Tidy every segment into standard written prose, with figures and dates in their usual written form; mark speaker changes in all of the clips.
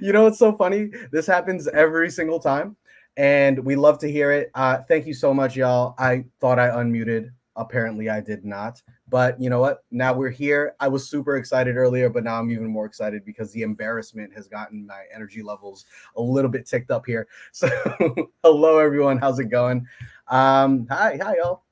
Speaker 1: You know what's so funny? This happens every single time, and we love to hear it. Thank you so much, y'all. I thought I unmuted. Apparently, I did not. But you know what? Now we're here. I was super excited earlier, but now I'm even more excited because the embarrassment has gotten my energy levels a little bit ticked up here. So, hello, everyone. How's it going? Hi, y'all.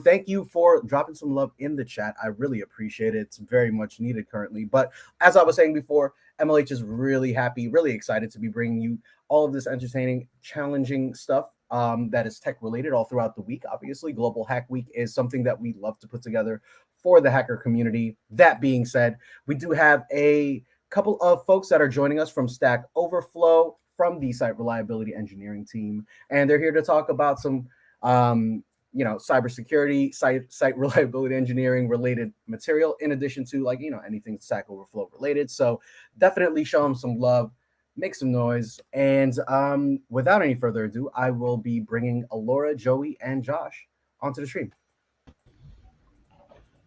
Speaker 1: Thank you for dropping some love in the chat. I really appreciate it. It's very much needed currently. But as I was saying before, MLH is really happy, really excited to be bringing you all of this entertaining, challenging stuff that is tech related all throughout the week. Obviously, Global Hack Week is something that we love to put together for the hacker community. That being said, we do have a couple of folks that are joining us from Stack Overflow from the site reliability engineering team, and they're here to talk about some cybersecurity, site reliability engineering related material, in addition to anything Stack Overflow related. So definitely show them some love, make some noise, and without any further ado, I will be bringing Alora, Joey, and Josh onto the stream.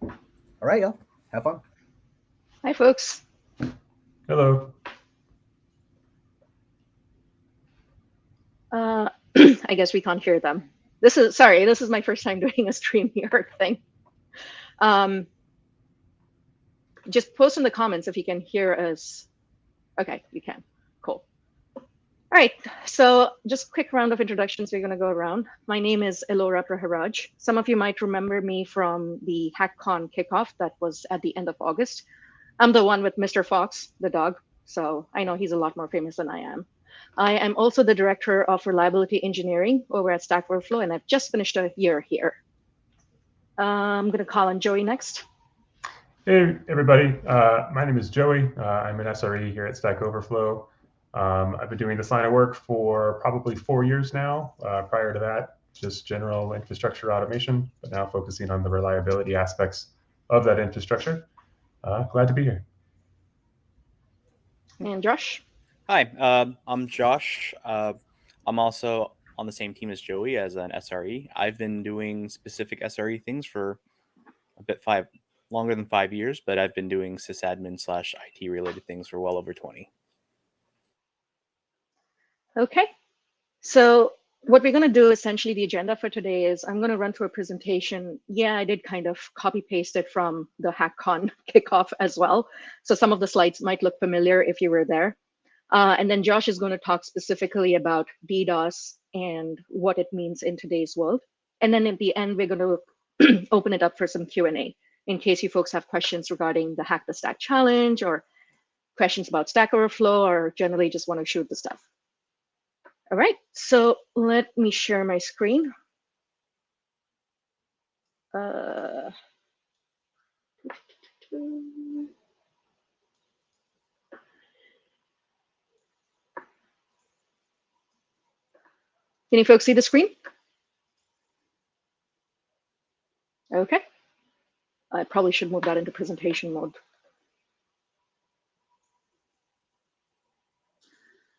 Speaker 1: All right, y'all, have fun.
Speaker 2: Hi, folks.
Speaker 3: Hello.
Speaker 2: I guess we can't hear them. This is my first time doing a StreamYard thing. Just post in the comments if you can hear us. Okay, you can. Cool. All right, so just a quick round of introductions. We're going to go around. My name is Elora Praharaj. Some of you might remember me from the HackCon kickoff that was at the end of August. I'm the one with Mr. Fox, the dog, so I know he's a lot more famous than I am. I am also the Director of Reliability Engineering over at Stack Overflow, and I've just finished a year here. I'm going to call on Joey next.
Speaker 3: Hey, everybody. My name is Joey. I'm an SRE here at Stack Overflow. I've been doing this line of work for probably 4 years now. Prior to that, just general infrastructure automation, but now focusing on the reliability aspects of that infrastructure. Glad to be here.
Speaker 2: And Josh?
Speaker 4: Hi, I'm Josh. I'm also on the same team as Joey as an SRE. I've been doing specific SRE things for longer than 5 years, but I've been doing sysadmin/IT related things for well over 20.
Speaker 2: Okay, so what we're going to do, essentially the agenda for today is I'm going to run through a presentation. Yeah, I did kind of copy paste it from the HackCon kickoff as well. So some of the slides might look familiar if you were there. And then Josh is going to talk specifically about DDoS and what it means in today's world. And then at the end, we're going to open it up for some Q&A in case you folks have questions regarding the Hack the Stack challenge or questions about Stack Overflow or generally just want to shoot the stuff. All right, so let me share my screen. Can you folks see the screen? Okay. I probably should move that into presentation mode.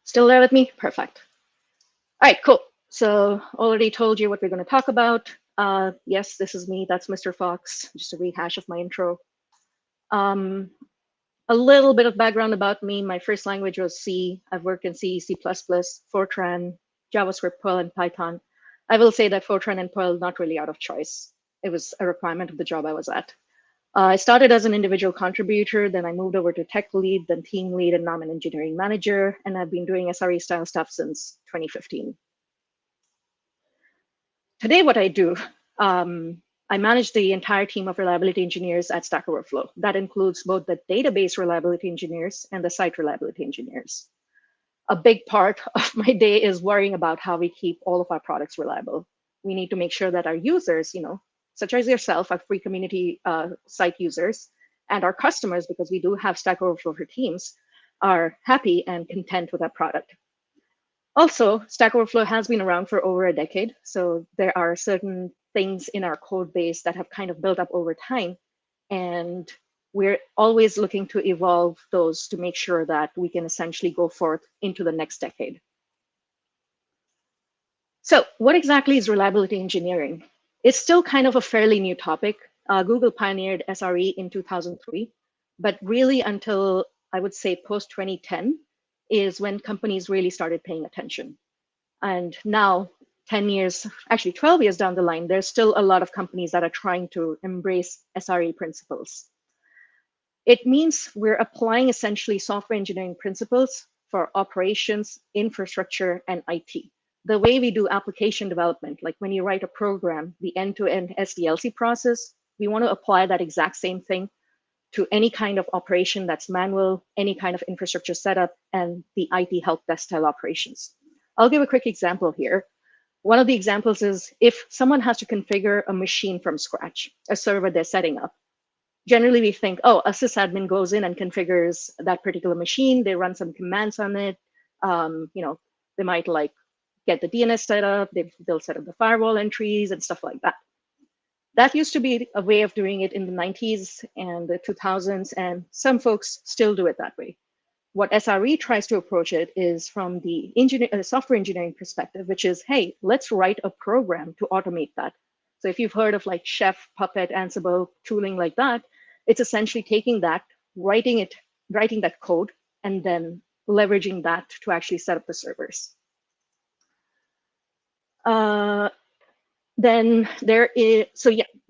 Speaker 2: Still there with me? Perfect. All right, cool. So already told you what we're going to talk about. Yes, this is me. That's Mr. Fox. Just a rehash of my intro. A little bit of background about me. My first language was C. I've worked in C, C++, Fortran, JavaScript, Perl, and Python. I will say that Fortran and Perl not really out of choice. It was a requirement of the job I was at. I started as an individual contributor, then I moved over to tech lead, then team lead, and now I'm an engineering manager, and I've been doing SRE style stuff since 2015. Today, what I do, I manage the entire team of reliability engineers at Stack Overflow. That includes both the database reliability engineers and the site reliability engineers. A big part of my day is worrying about how we keep all of our products reliable. We need to make sure that our users, such as yourself, our free community site users, and our customers, because we do have Stack Overflow for teams, are happy and content with our product. Also, Stack Overflow has been around for over a decade, so there are certain things in our code base that have kind of built up over time, and we're always looking to evolve those to make sure that we can essentially go forth into the next decade. So what exactly is reliability engineering? It's still kind of a fairly new topic. Google pioneered SRE in 2003, but really until I would say post 2010 is when companies really started paying attention. And now 10 years, actually 12 years down the line, there's still a lot of companies that are trying to embrace SRE principles. It means we're applying essentially software engineering principles for operations, infrastructure, and IT. The way we do application development, like when you write a program, the end-to-end SDLC process, we want to apply that exact same thing to any kind of operation that's manual, any kind of infrastructure setup, and the IT help desk style operations. I'll give a quick example here. One of the examples is if someone has to configure a machine from scratch, a server they're setting up. Generally, we think, oh, a sysadmin goes in and configures that particular machine. They run some commands on it. They might like get the DNS set up. They'll set up the firewall entries and stuff like that. That used to be a way of doing it in the 90s and the 2000s, and some folks still do it that way. What SRE tries to approach it is from the software engineering perspective, which is, hey, let's write a program to automate that. So if you've heard of like Chef, Puppet, Ansible, tooling like that, it's essentially taking that, writing that code, and then leveraging that to actually set up the servers. Then there is,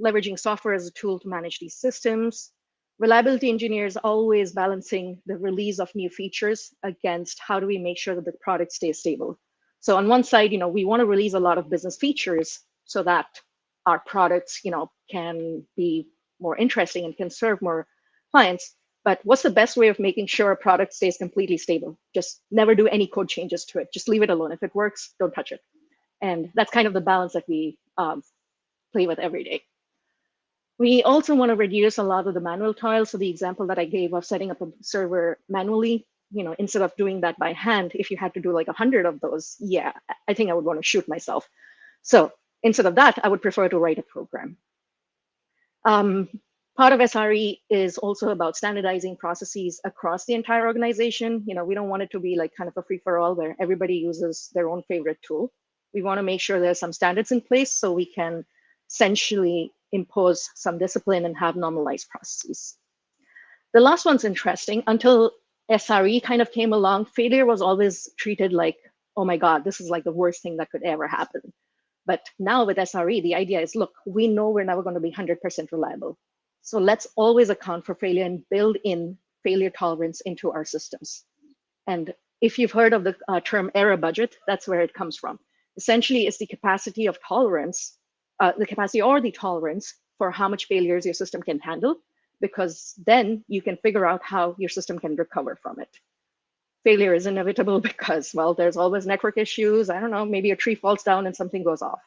Speaker 2: leveraging software as a tool to manage these systems. Reliability engineers always balancing the release of new features against how do we make sure that the product stays stable. So on one side, we want to release a lot of business features so that our products, can be more interesting and can serve more clients. But what's the best way of making sure a product stays completely stable? Just never do any code changes to it. Just leave it alone. If it works, don't touch it. And that's kind of the balance that we play with every day. We also want to reduce a lot of the manual toil. So the example that I gave of setting up a server manually, instead of doing that by hand, if you had to do like 100 of those, yeah, I think I would want to shoot myself. So instead of that, I would prefer to write a program. Part of SRE is also about standardizing processes across the entire organization. We don't want it to be like kind of a free-for-all where everybody uses their own favorite tool. We want to make sure there's some standards in place so we can essentially impose some discipline and have normalized processes. The last one's interesting. Until SRE kind of came along, failure was always treated like, oh my God, this is like the worst thing that could ever happen. But now with SRE, the idea is, look, we know we're never going to be 100% reliable. So let's always account for failure and build in failure tolerance into our systems. And if you've heard of the term error budget, that's where it comes from. Essentially, it's the capacity of tolerance, the capacity or the tolerance for how much failures your system can handle because then you can figure out how your system can recover from it. Failure is inevitable because, well, there's always network issues. I don't know, maybe a tree falls down and something goes off.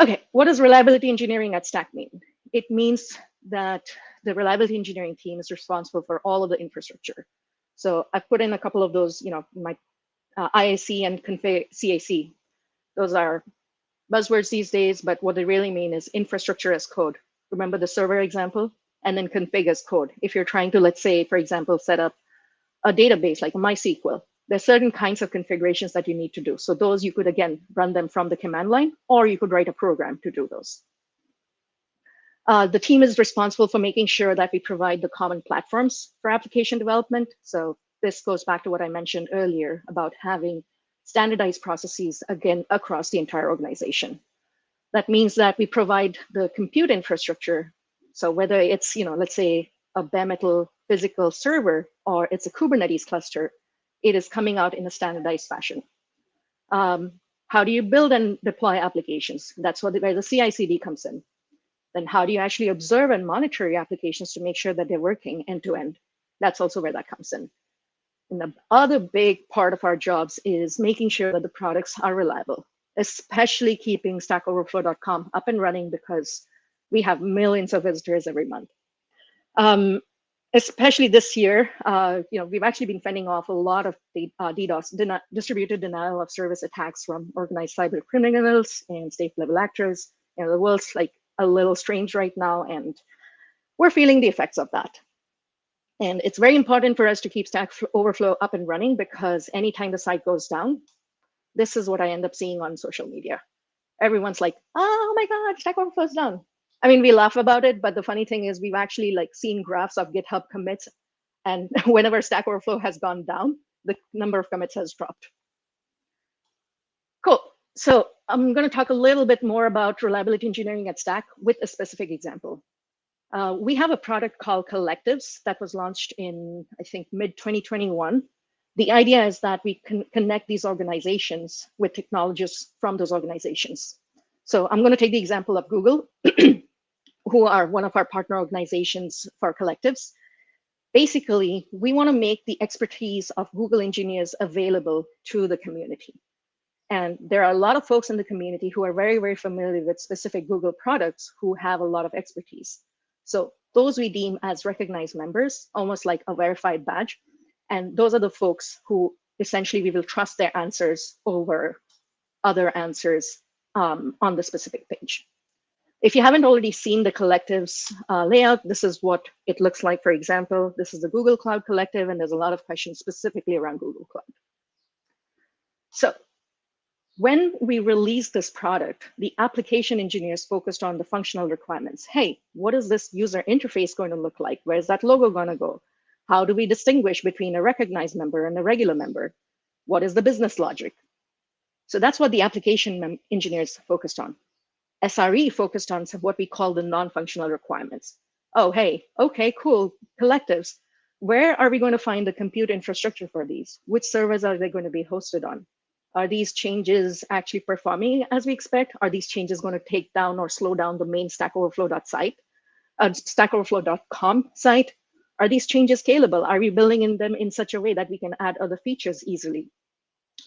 Speaker 2: Okay, what does reliability engineering at Stack mean? It means that the reliability engineering team is responsible for all of the infrastructure. So I've put in a couple of those, my IAC and config CAC. Those are buzzwords these days, but what they really mean is infrastructure as code. Remember the server example? And then config as code. If you're trying to, let's say, for example, set up a database like MySQL, there's certain kinds of configurations that you need to do. So those you could, again, run them from the command line, or you could write a program to do those. The team is responsible for making sure that we provide the common platforms for application development. So this goes back to what I mentioned earlier about having standardized processes, again, across the entire organization. That means that we provide the compute infrastructure. So whether it's, let's say a bare metal physical server or it's a Kubernetes cluster, it is coming out in a standardized fashion. How do you build and deploy applications? That's where the CI/CD comes in. Then how do you actually observe and monitor your applications to make sure that they're working end to end? That's also where that comes in. And the other big part of our jobs is making sure that the products are reliable, especially keeping stackoverflow.com up and running because we have millions of visitors every month. Especially this year, we've actually been fending off a lot of the DDoS, distributed denial of service attacks from organized cyber criminals and state-level actors. The world's like a little strange right now, and we're feeling the effects of that. And it's very important for us to keep Stack Overflow up and running because anytime the site goes down, this is what I end up seeing on social media. Everyone's like, oh my God, Stack Overflow's down. I mean, we laugh about it, but the funny thing is we've actually seen graphs of GitHub commits, and whenever Stack Overflow has gone down, the number of commits has dropped. Cool. So I'm going to talk a little bit more about reliability engineering at Stack with a specific example. We have a product called Collectives that was launched in, I think, mid-2021. The idea is that we can connect these organizations with technologists from those organizations. So I'm going to take the example of Google, who are one of our partner organizations for Collectives. Basically, we want to make the expertise of Google engineers available to the community. And there are a lot of folks in the community who are very, very familiar with specific Google products who have a lot of expertise. So those we deem as recognized members, almost like a verified badge. And those are the folks who essentially we will trust their answers over other answers on the specific page. If you haven't already seen the Collectives layout, this is what it looks like. For example, this is the Google Cloud Collective, and there's a lot of questions specifically around Google Cloud. So when we released this product, the application engineers focused on the functional requirements. Hey, what is this user interface going to look like? Where's that logo going to go? How do we distinguish between a recognized member and a regular member? What is the business logic? So that's what the application engineers focused on. SRE focused on what we call the non-functional requirements. Oh, hey, okay, cool, Collectives. Where are we going to find the compute infrastructure for these? Which servers are they going to be hosted on? Are these changes actually performing as we expect? Are these changes going to take down or slow down the main Stack Overflow.com site? Are these changes scalable? Are we building them in such a way that we can add other features easily?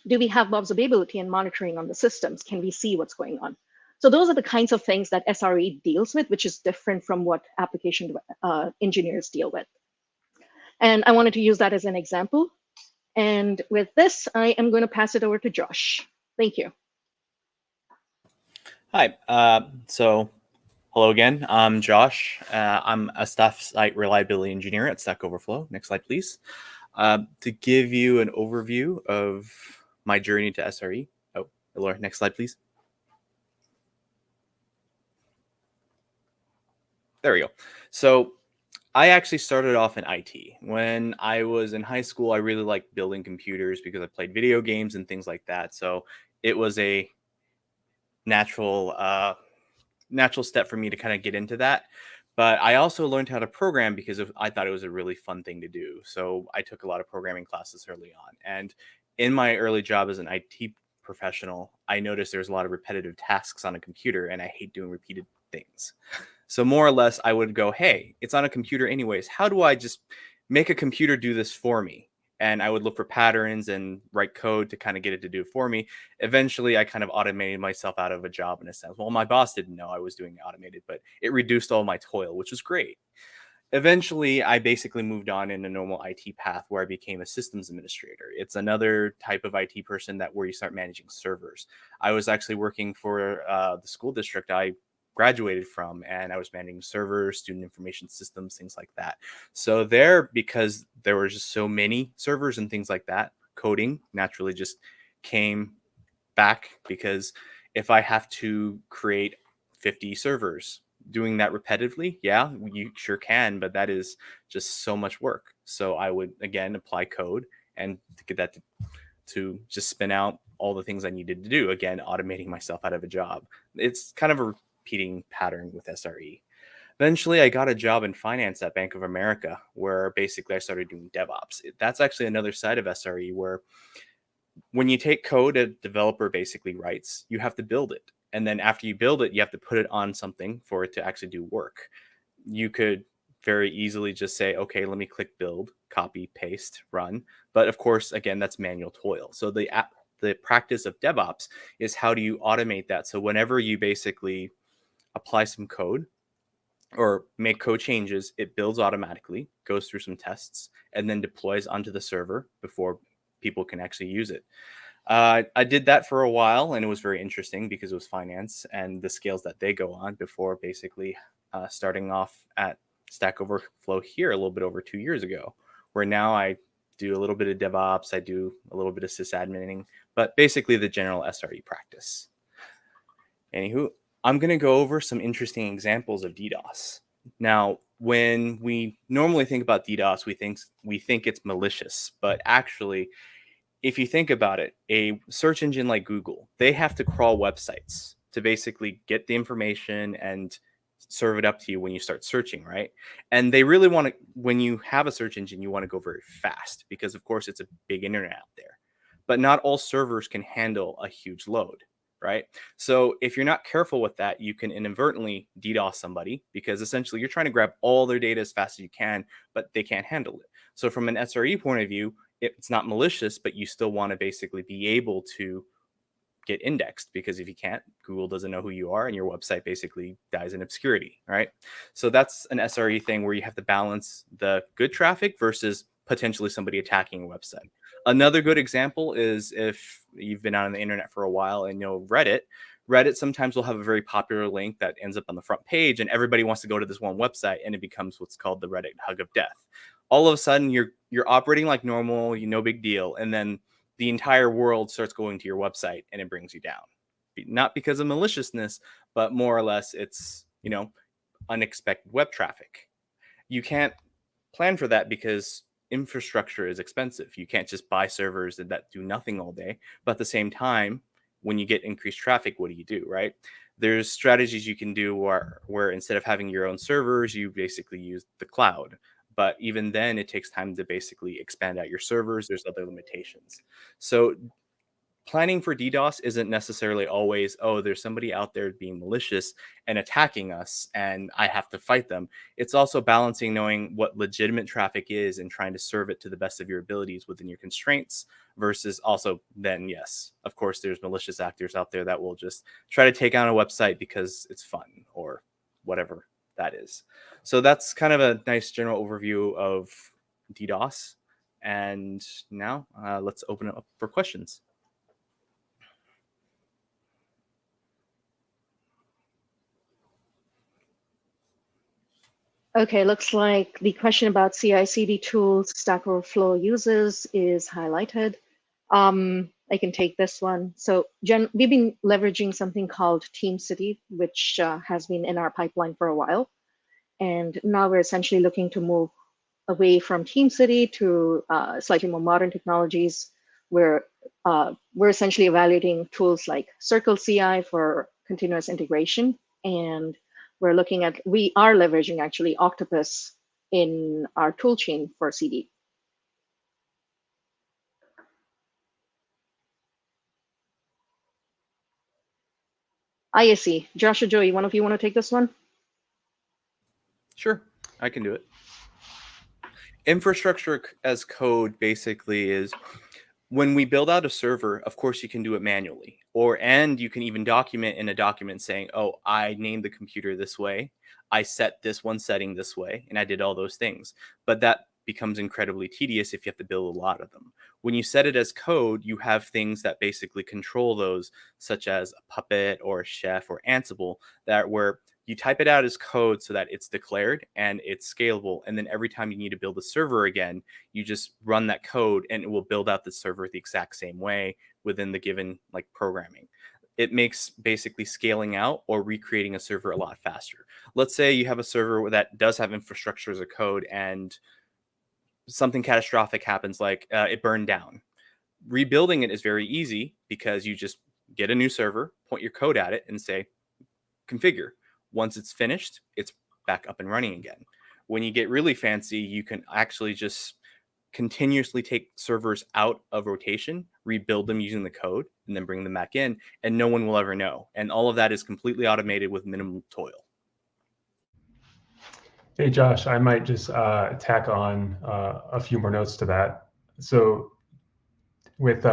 Speaker 2: Do we have observability and monitoring on the systems? Can we see what's going on? So those are the kinds of things that SRE deals with, which is different from what application engineers deal with. And I wanted to use that as an example. And with this, I am going to pass it over to Josh. Thank you.
Speaker 4: Hi. So hello again. I'm Josh. I'm a staff site reliability engineer at Stack Overflow. Next slide, please. To give you an overview of my journey to SRE. Oh, Laura, next slide, please. There we go. So I actually started off in IT. When I was in high school, I really liked building computers because I played video games and things like that. So it was a natural step for me to kind of get into that. But I also learned how to program because I thought it was a really fun thing to do. So I took a lot of programming classes early on. And in my early job as an IT professional, I noticed there's a lot of repetitive tasks on a computer, and I hate doing repeated things. So more or less, I would go, hey, it's on a computer anyways. How do I just make a computer do this for me? And I would look for patterns and write code to kind of get it to do it for me. Eventually, I kind of automated myself out of a job in a sense. Well, my boss didn't know I was doing it automated, but it reduced all my toil, which was great. Eventually, I basically moved on in a normal IT path where I became a systems administrator. It's another type of IT person that where you start managing servers. I was actually working for the school district I graduated from, and I was managing servers, student information systems, things like that. So there, because there were just so many servers and things like that, coding naturally just came back because if I have to create 50 servers, doing that repetitively, yeah, you sure can, but that is just so much work. So I would again apply code and to get that to just spin out all the things I needed to do. Again, automating myself out of a job. It's kind of a repeating pattern with SRE. Eventually, I got a job in finance at Bank of America, where basically I started doing DevOps. That's actually another side of SRE where when you take code a developer basically writes, you have to build it. And then after you build it, you have to put it on something for it to actually do work. You could very easily just say, okay, let me click build, copy, paste, run. But of course, again, that's manual toil. So the practice of DevOps is how do you automate that? So whenever you basically apply some code or make code changes, it builds automatically, goes through some tests, and then deploys onto the server before people can actually use it. I did that for a while, and it was very interesting because it was finance and the scales that they go on before basically starting off at Stack Overflow here a little bit over 2 years ago, where now I do a little bit of DevOps, I do a little bit of sysadmining, but basically the general SRE practice. Anywho, I'm going to go over some interesting examples of DDoS. Now, when we normally think about DDoS, we think it's malicious, but actually, if you think about it, a search engine like Google, they have to crawl websites to basically get the information and serve it up to you when you start searching, right? And they really want to, when you have a search engine, you want to go very fast because, of course, it's a big internet out there. But not all servers can handle a huge load, right? So if you're not careful with that, you can inadvertently DDoS somebody because essentially you're trying to grab all their data as fast as you can, but they can't handle it. So from an SRE point of view, it's not malicious, but you still want to basically be able to get indexed because if you can't, Google doesn't know who you are and your website basically dies in obscurity, right? So that's an SRE thing where you have to balance the good traffic versus potentially somebody attacking a website. Another good example is if you've been out on the internet for a while and you know Reddit sometimes will have a very popular link that ends up on the front page and everybody wants to go to this one website and it becomes what's called the Reddit hug of death. All of a sudden you're operating like normal, no big deal, and then the entire world starts going to your website and it brings you down. Not because of maliciousness, but more or less it's, unexpected web traffic. You can't plan for that because infrastructure is expensive. You can't just buy servers that do nothing all day. But at the same time, when you get increased traffic, what do, right? There's strategies you can do where instead of having your own servers, you basically use the cloud. But even then, it takes time to basically expand out your servers. There's other limitations. So planning for DDoS isn't necessarily always, oh, there's somebody out there being malicious and attacking us and I have to fight them. It's also balancing knowing what legitimate traffic is and trying to serve it to the best of your abilities within your constraints versus also then, yes, of course, there's malicious actors out there that will just try to take on a website because it's fun or whatever that is. So that's kind of a nice general overview of DDoS. And now let's open it up for questions.
Speaker 2: Okay, looks like the question about CI/CD tools Stack Overflow uses is highlighted. I can take this one. So we've been leveraging something called TeamCity, which has been in our pipeline for a while. And now we're essentially looking to move away from TeamCity to slightly more modern technologies where we're essentially evaluating tools like Circle CI for continuous integration. And we are leveraging actually Octopus in our toolchain for CD. ISE, Josh or Joey, one of you want to take this one?
Speaker 4: Sure, I can do it. Infrastructure as code basically is when we build out a server, of course you can do it manually, and you can even document in a document saying, oh, I named the computer this way, I set this one setting this way, and I did all those things. But that becomes incredibly tedious if you have to build a lot of them. When you set it as code, you have things that basically control those, such as a Puppet or a Chef or Ansible, that where you type it out as code so that it's declared and it's scalable. And then every time you need to build a server again, you just run that code and it will build out the server the exact same way within the given like programming. It makes basically scaling out or recreating a server a lot faster. Let's say you have a server that does have infrastructure as a code and something catastrophic happens, like it burned down. Rebuilding it is very easy because you just get a new server, point your code at it, and say configure. Once it's finished, it's back up and running again. When you get really fancy, you can actually just continuously take servers out of rotation, rebuild them using the code, and then bring them back in, and no one will ever know. And all of that is completely automated with minimal toil.
Speaker 3: Hey, Josh, I might just tack on a few more notes to that. So with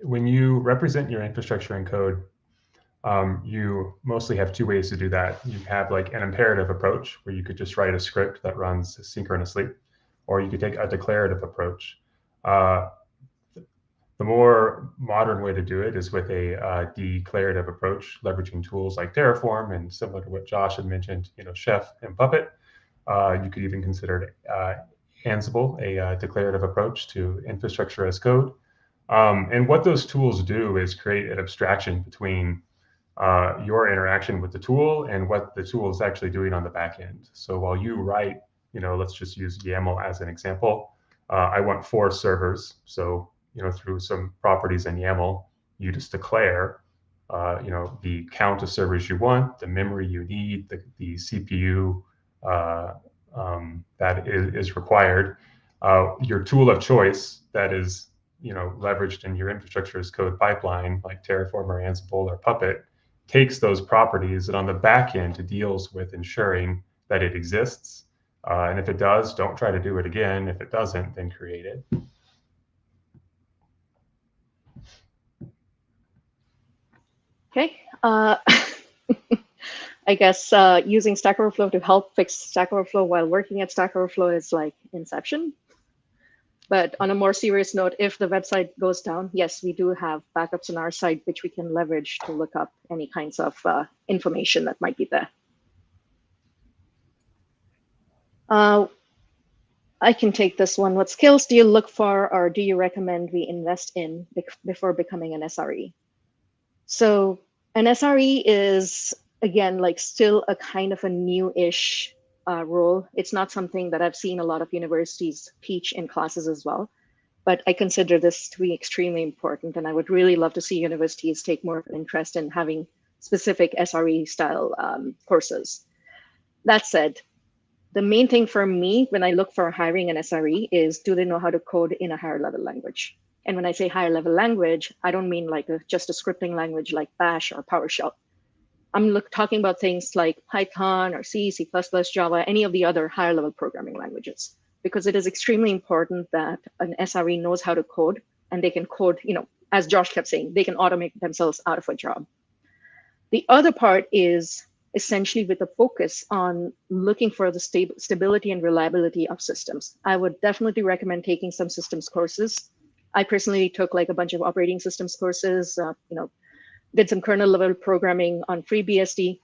Speaker 3: when you represent your infrastructure in code, you mostly have two ways to do that. You have like an imperative approach where you could just write a script that runs synchronously, or you could take a declarative approach. The more modern way to do it is with a declarative approach, leveraging tools like Terraform, and similar to what Josh had mentioned, Chef and Puppet. You could even consider Ansible a declarative approach to infrastructure as code. And what those tools do is create an abstraction between your interaction with the tool and what the tool is actually doing on the back end. So while you write, let's just use YAML as an example. I want 4 servers. So, through some properties in YAML, you just declare, the count of servers you want, the memory you need, the CPU that is required, your tool of choice that is, leveraged in your infrastructure as code pipeline, like Terraform or Ansible or Puppet, takes those properties and on the back end deals with ensuring that it exists. And if it does, don't try to do it again. If it doesn't, then create it.
Speaker 2: Okay. I guess using Stack Overflow to help fix Stack Overflow while working at Stack Overflow is like inception. But on a more serious note, if the website goes down, yes, we do have backups on our site, which we can leverage to look up any kinds of information that might be there. I can take this one. What skills do you look for, or do you recommend we invest in before becoming an SRE? So an SRE is, again, like still a kind of a new-ish role. It's not something that I've seen a lot of universities teach in classes as well, but I consider this to be extremely important, and I would really love to see universities take more interest in having specific SRE style courses. That said, the main thing for me when I look for hiring an SRE is, do they know how to code in a higher level language? And when I say higher level language, I don't mean like just a scripting language like Bash or PowerShell. I'm talking about things like Python or C, C++, Java, any of the other higher level programming languages, because it is extremely important that an SRE knows how to code, and they can code, as Josh kept saying, they can automate themselves out of a job. The other part is essentially with a focus on looking for the stability and reliability of systems. I would definitely recommend taking some systems courses. I personally took like a bunch of operating systems courses, did some kernel level programming on FreeBSD.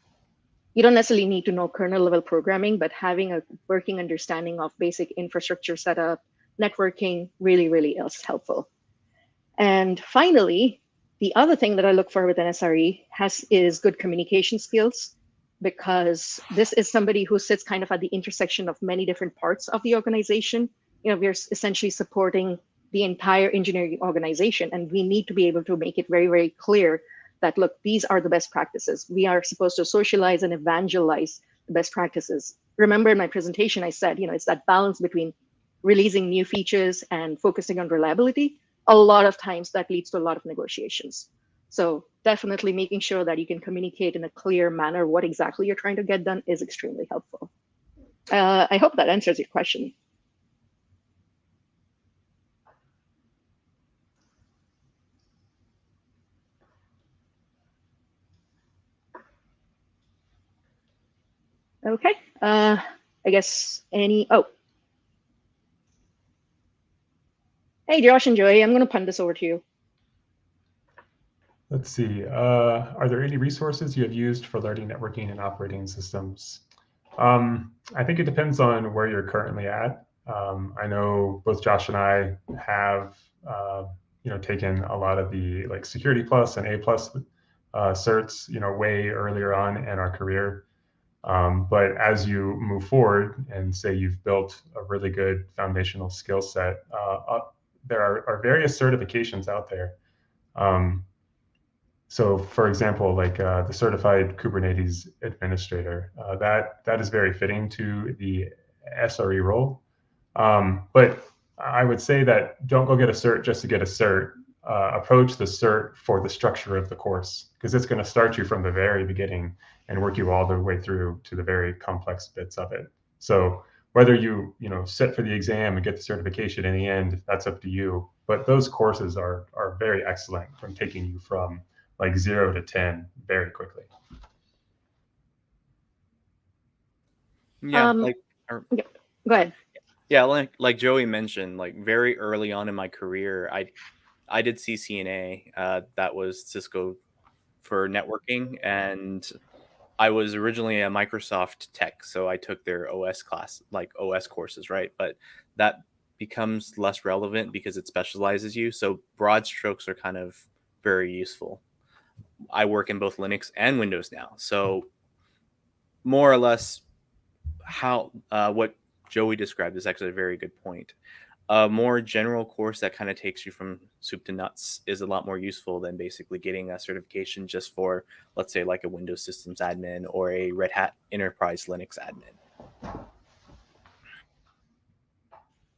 Speaker 2: You don't necessarily need to know kernel level programming, but having a working understanding of basic infrastructure setup, networking, really, really is helpful. And finally, the other thing that I look for with an SRE is good communication skills, because this is somebody who sits kind of at the intersection of many different parts of the organization. We're essentially supporting the entire engineering organization, and we need to be able to make it very, very clear that, look, these are the best practices. We are supposed to socialize and evangelize the best practices. Remember in my presentation, I said, it's that balance between releasing new features and focusing on reliability. A lot of times that leads to a lot of negotiations. So definitely making sure that you can communicate in a clear manner what exactly you're trying to get done is extremely helpful. I hope that answers your question. Okay. I guess oh. Hey, Josh and Joey, I'm going to punt this over to you.
Speaker 3: Let's see. Are there any resources you have used for learning networking and operating systems? I think it depends on where you're currently at. I know both Josh and I have, taken a lot of the like Security Plus and A Plus certs, way earlier on in our career. But as you move forward and say you've built a really good foundational skill set, there are various certifications out there. So, for example, like the certified Kubernetes administrator, that is very fitting to the SRE role. But I would say that don't go get a cert just to get a cert. Approach the cert for the structure of the course, because it's going to start you from the very beginning and work you all the way through to the very complex bits of it. So whether you sit for the exam and get the certification in the end, that's up to you. But those courses are very excellent from taking you from like 0 to 10 very quickly.
Speaker 4: Yeah,
Speaker 2: Yeah, go ahead.
Speaker 4: Yeah, like Joey mentioned, like very early on in my career, I did CCNA. That was Cisco for networking, and I was originally a Microsoft tech, so I took their OS class, like OS courses, right? But that becomes less relevant because it specializes you. So broad strokes are kind of very useful. I work in both Linux and Windows now, so more or less how what Joey described is actually a very good point. A more general course that kind of takes you from soup to nuts is a lot more useful than basically getting a certification just for, let's say, like a Windows systems admin or a Red Hat Enterprise Linux admin.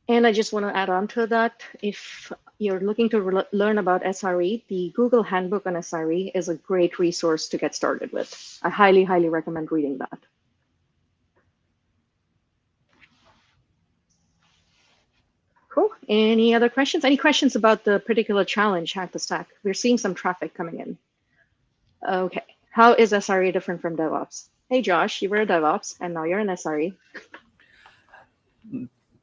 Speaker 2: And I just want to add on to that. If you're looking to learn about SRE, the Google Handbook on SRE is a great resource to get started with. I highly, highly recommend reading that. Cool. Any other questions? Any questions about the particular challenge, Hack the Stack? We're seeing some traffic coming in. Okay. How is SRE different from DevOps? Hey, Josh, you were a DevOps, and now you're an SRE.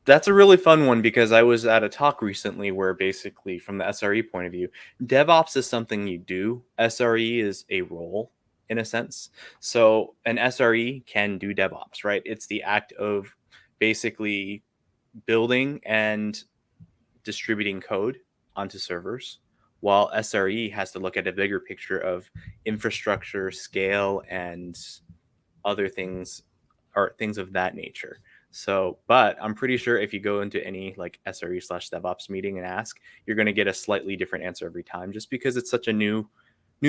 Speaker 4: That's a really fun one because I was at a talk recently where basically from the SRE point of view, DevOps is something you do. SRE is a role in a sense. So an SRE can do DevOps, right? It's the act of basically building and distributing code onto servers, while SRE has to look at a bigger picture of infrastructure, scale, and other things or things of that nature. So, but I'm pretty sure if you go into any like SRE/DevOps meeting and ask, you're going to get a slightly different answer every time, just because it's such a new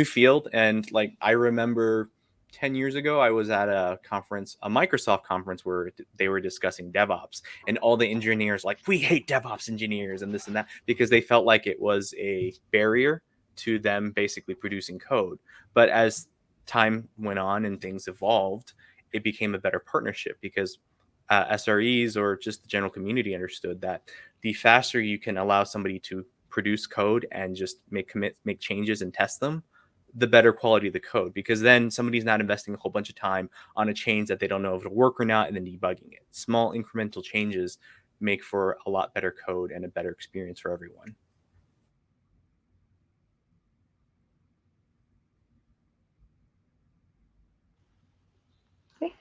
Speaker 4: field. And like I remember 10 years ago, I was at a conference, a Microsoft conference, where they were discussing DevOps, and all the engineers like, we hate DevOps engineers and this and that, because they felt like it was a barrier to them basically producing code. But as time went on and things evolved, it became a better partnership because SREs or just the general community understood that the faster you can allow somebody to produce code and just make changes and test them, the better quality of the code, because then somebody's not investing a whole bunch of time on a change that they don't know if it'll work or not and then debugging it. Small incremental changes make for a lot better code and a better experience for everyone.
Speaker 2: Okay.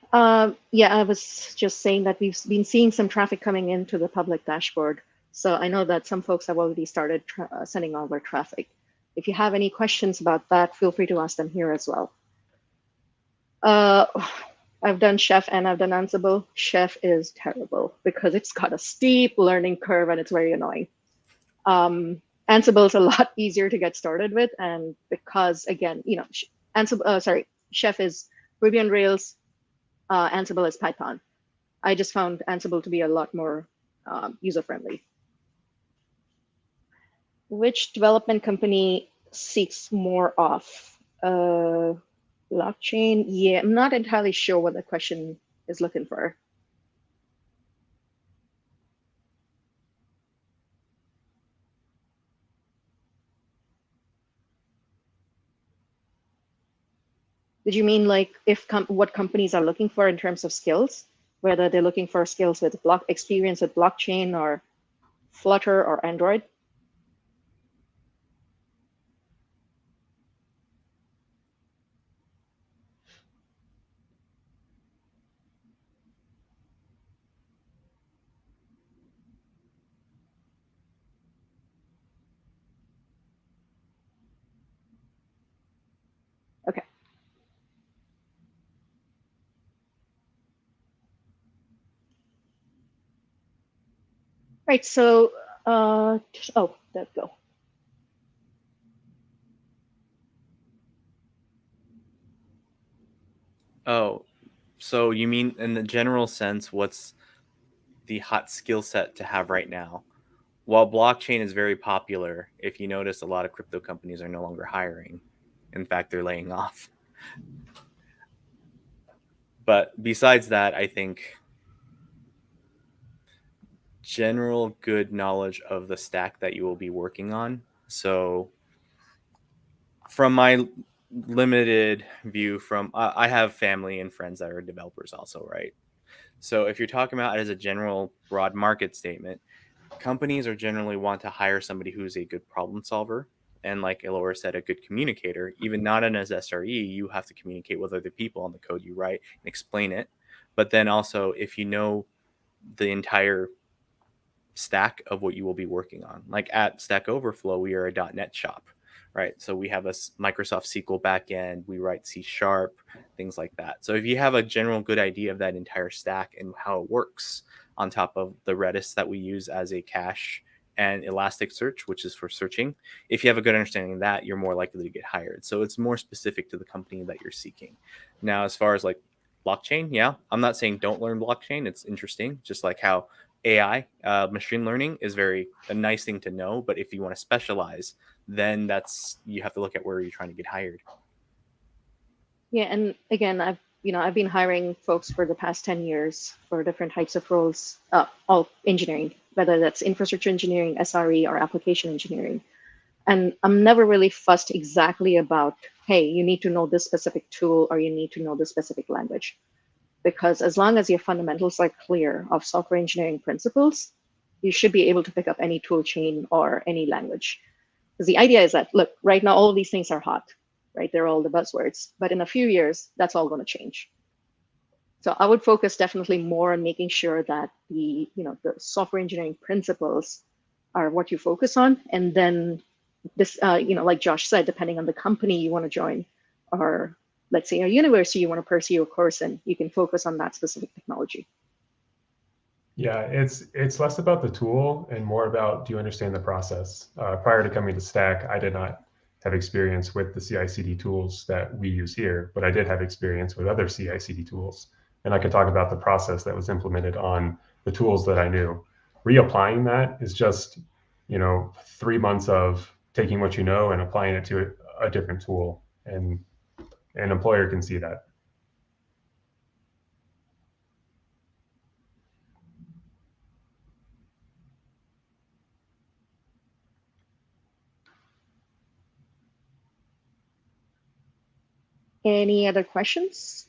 Speaker 2: Yeah, I was just saying that we've been seeing some traffic coming into the public dashboard. So I know that some folks have already started sending over traffic. If you have any questions about that, feel free to ask them here as well. I've done Chef and I've done Ansible. Chef is terrible because it's got a steep learning curve and it's very annoying. Ansible is a lot easier to get started with, and because again, Ansible, Chef is Ruby on Rails, Ansible is Python. I just found Ansible to be a lot more user-friendly. Which development company seeks more of? Blockchain? Yeah, I'm not entirely sure what the question is looking for. Did you mean like if what companies are looking for in terms of skills, whether they're looking for skills with experience with blockchain or Flutter or Android? Okay. Right. So, oh, there we go.
Speaker 4: Oh, so you mean in the general sense, what's the hot skill set to have right now? While blockchain is very popular, if you notice, a lot of crypto companies are no longer hiring. In fact, they're laying off. But besides that, I think general good knowledge of the stack that you will be working on. So, from my limited view, from I have family and friends that are developers also, right? So, if you're talking about it as a general broad market statement, companies are generally want to hire somebody who's a good problem solver and, like Elora said, a good communicator. Even not in as SRE, you have to communicate with other people on the code you write and explain it. But then also, if you know the entire stack of what you will be working on, like at Stack Overflow, we are a .NET shop, right? So we have a Microsoft SQL backend, we write C#, things like that. So if you have a general good idea of that entire stack and how it works, on top of the Redis that we use as a cache and Elasticsearch, which is for searching. If you have a good understanding of that, you're more likely to get hired. So it's more specific to the company that you're seeking. Now, as far as like blockchain, yeah, I'm not saying don't learn blockchain. It's interesting, just like how AI, machine learning, is a nice thing to know. But if you want to specialize, then you have to look at where you're trying to get hired.
Speaker 2: Yeah, and again, I've been hiring folks for the past 10 years for different types of roles, all engineering, whether that's infrastructure engineering, SRE, or application engineering. And I'm never really fussed exactly about, hey, you need to know this specific tool or you need to know this specific language. Because as long as your fundamentals are clear of software engineering principles, you should be able to pick up any tool chain or any language. Because the idea is that, look, right now, all of these things are hot, right? They're all the buzzwords. But in a few years, that's all going to change. So I would focus definitely more on making sure that the software engineering principles are what you focus on. And then this, like Josh said, depending on the company you want to join, or let's say a university you want to pursue a course in, you can focus on that specific technology.
Speaker 3: Yeah, it's less about the tool and more about, do you understand the process? Prior to coming to Stack, I did not have experience with the CI/CD tools that we use here, but I did have experience with other CI/CD tools. And I could talk about the process that was implemented on the tools that I knew. Reapplying that is just, 3 months of taking what you know and applying it to a different tool. And an employer can see that.
Speaker 2: Any other questions?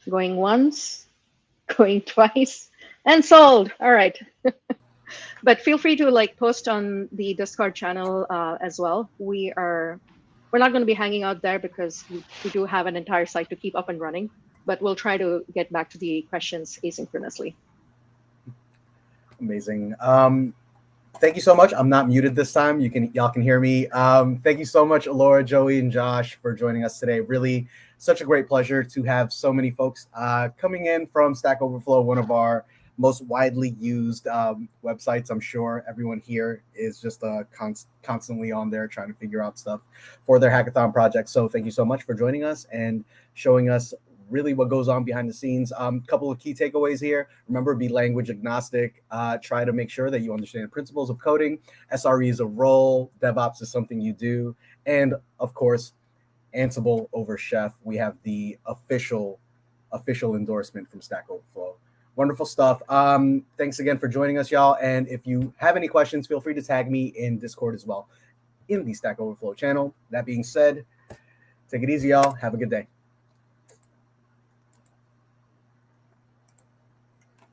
Speaker 2: Going once, going twice, and sold. All right. But feel free to post on the Discord channel as well. We're not going to be hanging out there because we do have an entire site to keep up and running, but we'll try to get back to the questions asynchronously.
Speaker 1: Amazing. Thank you so much. I'm not muted this time. Y'all can hear me. Thank you so much, Elora, Joey, and Josh, for joining us today. Really, such a great pleasure to have so many folks coming in from Stack Overflow, one of our most widely used websites. I'm sure everyone here is just constantly on there trying to figure out stuff for their hackathon project. So thank you so much for joining us and showing us really what goes on behind the scenes. Couple of key takeaways here. Remember, be language agnostic. Try to make sure that you understand the principles of coding. SRE is a role. DevOps is something you do. And of course, Ansible over Chef. We have the official endorsement from Stack Overflow Wonderful stuff. Thanks again for joining us, y'all. And if you have any questions, feel free to tag me in Discord as well in the Stack Overflow channel. That being said, take it easy, y'all. Have a good day.